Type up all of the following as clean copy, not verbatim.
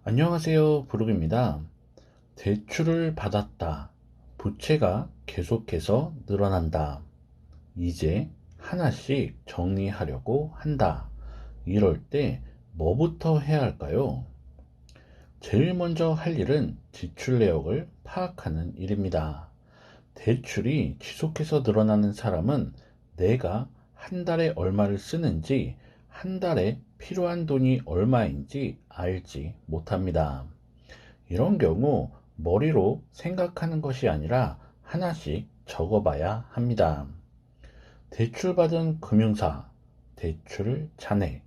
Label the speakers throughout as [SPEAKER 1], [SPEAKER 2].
[SPEAKER 1] 안녕하세요, 부록입니다. 대출을 받았다. 부채가 계속해서 늘어난다. 이제 하나씩 정리하려고 한다. 이럴 때 뭐부터 해야 할까요? 제일 먼저 할 일은 지출 내역을 파악하는 일입니다. 대출이 지속해서 늘어나는 사람은 내가 한 달에 얼마를 쓰는지, 한 달에 필요한 돈이 얼마인지 알지 못합니다. 이런 경우 머리로 생각하는 것이 아니라 하나씩 적어봐야 합니다. 대출받은 금융사, 대출 잔액,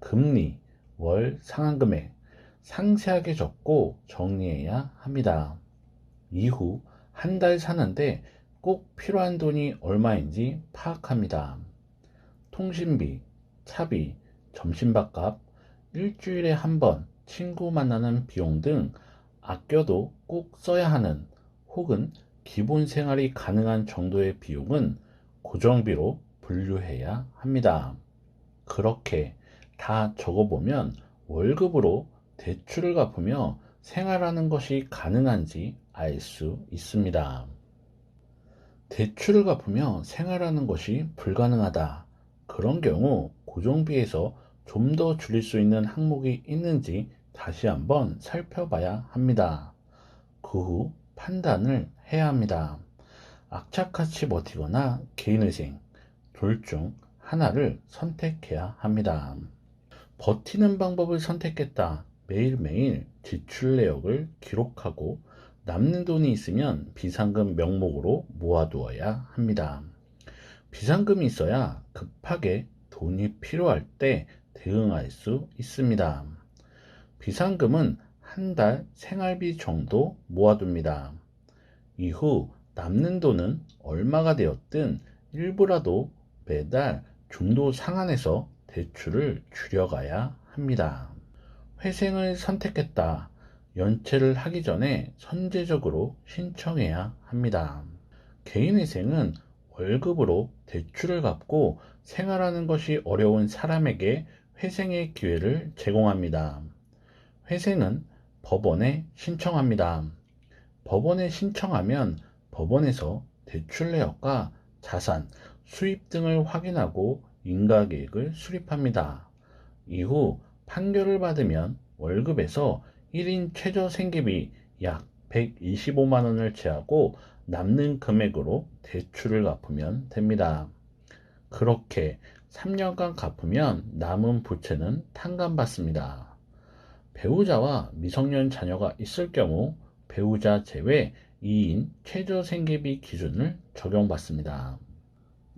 [SPEAKER 1] 금리, 월 상환금액 상세하게 적고 정리해야 합니다. 이후 한 달 사는데 꼭 필요한 돈이 얼마인지 파악합니다. 통신비, 차비, 점심밥값, 일주일에 한 번 친구 만나는 비용 등 아껴도 꼭 써야 하는 혹은 기본 생활이 가능한 정도의 비용은 고정비로 분류해야 합니다. 그렇게 다 적어보면 월급으로 대출을 갚으며 생활하는 것이 가능한지 알 수 있습니다. 대출을 갚으며 생활하는 것이 불가능하다. 그런 경우 고정비에서 좀 더 줄일 수 있는 항목이 있는지 다시 한번 살펴봐야 합니다. 그 후 판단을 해야 합니다. 악착같이 버티거나 개인회생, 둘 중 하나를 선택해야 합니다. 버티는 방법을 선택했다. 매일매일 지출 내역을 기록하고 남는 돈이 있으면 비상금 명목으로 모아두어야 합니다. 비상금이 있어야 급하게 돈이 필요할 때 대응할 수 있습니다. 비상금은 한 달 생활비 정도 모아둡니다. 이후 남는 돈은 얼마가 되었든 일부라도 매달 중도 상한에서 대출을 줄여가야 합니다. 회생을 선택했다. 연체를 하기 전에 선제적으로 신청해야 합니다. 개인회생은 월급으로 대출을 갚고 생활하는 것이 어려운 사람에게 회생의 기회를 제공합니다. 회생은 법원에 신청합니다. 법원에 신청하면 법원에서 대출 내역과 자산, 수입 등을 확인하고 인가계획을 수립합니다. 이후 판결을 받으면 월급에서 1인 최저 생계비 약 125만 원을 제하고 남는 금액으로 대출을 갚으면 됩니다. 그렇게 3년간 갚으면 남은 부채는 탕감받습니다. 배우자와 미성년 자녀가 있을 경우 배우자 제외 2인 최저 생계비 기준을 적용받습니다.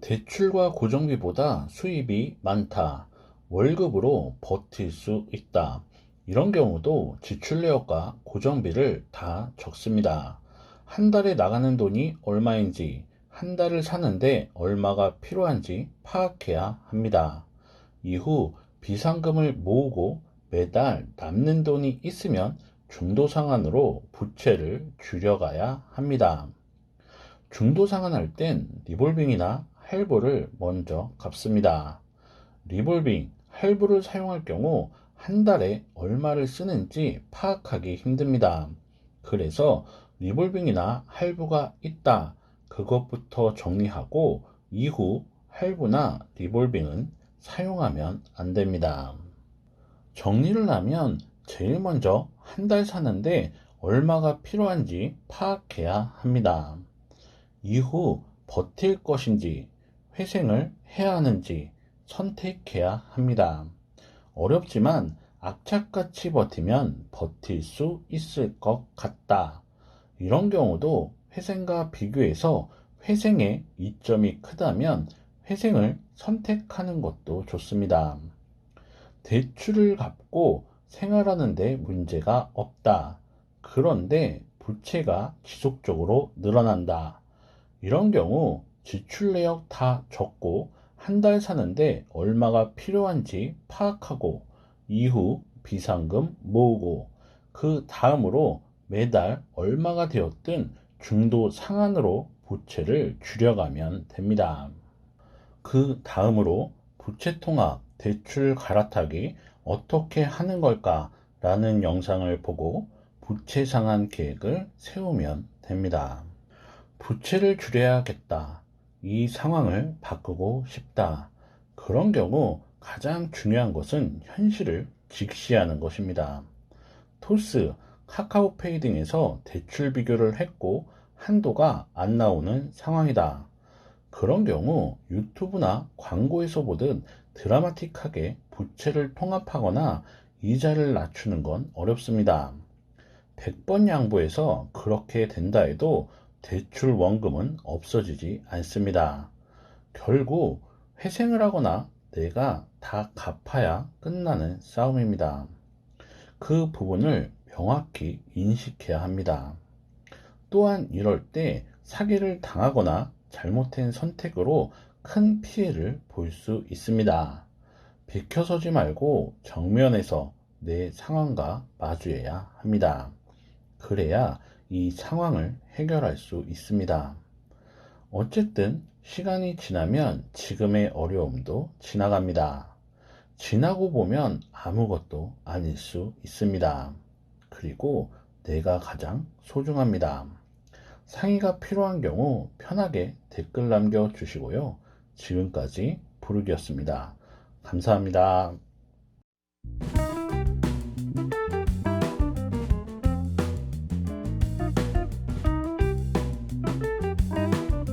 [SPEAKER 1] 대출과 고정비보다 수입이 많다. 월급으로 버틸 수 있다. 이런 경우도 지출 내역과 고정비를 다 적습니다. 한 달에 나가는 돈이 얼마인지, 한 달을 사는데 얼마가 필요한지 파악해야 합니다. 이후 비상금을 모으고 매달 남는 돈이 있으면 중도 상환으로 부채를 줄여가야 합니다. 중도 상환할 땐 리볼빙이나 할부를 먼저 갚습니다. 리볼빙, 할부를 사용할 경우 한 달에 얼마를 쓰는지 파악하기 힘듭니다. 그래서 리볼빙이나 할부가 있다. 그것부터 정리하고 이후 할부나 리볼빙은 사용하면 안 됩니다. 정리를 하면 제일 먼저 한 달 사는데 얼마가 필요한지 파악해야 합니다. 이후 버틸 것인지 회생을 해야 하는지 선택해야 합니다. 어렵지만 악착같이 버티면 버틸 수 있을 것 같다. 이런 경우도 회생과 비교해서 회생의 이점이 크다면 회생을 선택하는 것도 좋습니다. 대출을 갚고 생활하는 데 문제가 없다. 그런데 부채가 지속적으로 늘어난다. 이런 경우 지출 내역 다 적고 한 달 사는데 얼마가 필요한지 파악하고 이후 비상금 모으고 그 다음으로 매달 얼마가 되었든 중도 상한으로 부채를 줄여가면 됩니다. 그 다음으로 부채 통합, 대출 갈아타기 어떻게 하는 걸까? 라는 영상을 보고 부채 상환 계획을 세우면 됩니다. 부채를 줄여야겠다. 이 상황을 바꾸고 싶다. 그런 경우 가장 중요한 것은 현실을 직시하는 것입니다. 토스, 카카오페이 등에서 대출 비교를 했고 한도가 안 나오는 상황이다. 그런 경우 유튜브나 광고에서 보듯 드라마틱하게 부채를 통합하거나 이자를 낮추는 건 어렵습니다. 100번 양보해서 그렇게 된다 해도 대출 원금은 없어지지 않습니다. 결국 회생을 하거나 내가 다 갚아야 끝나는 싸움입니다. 그 부분을 명확히 인식해야 합니다. 또한 이럴 때 사기를 당하거나 잘못된 선택으로 큰 피해를 볼 수 있습니다. 비켜서지 말고 정면에서 내 상황과 마주해야 합니다. 그래야 이 상황을 해결할 수 있습니다. 어쨌든 시간이 지나면 지금의 어려움도 지나갑니다. 지나고 보면 아무것도 아닐 수 있습니다. 그리고 내가 가장 소중합니다. 상의가 필요한 경우 편하게 댓글 남겨주시고요. 지금까지 부르기였습니다. 감사합니다.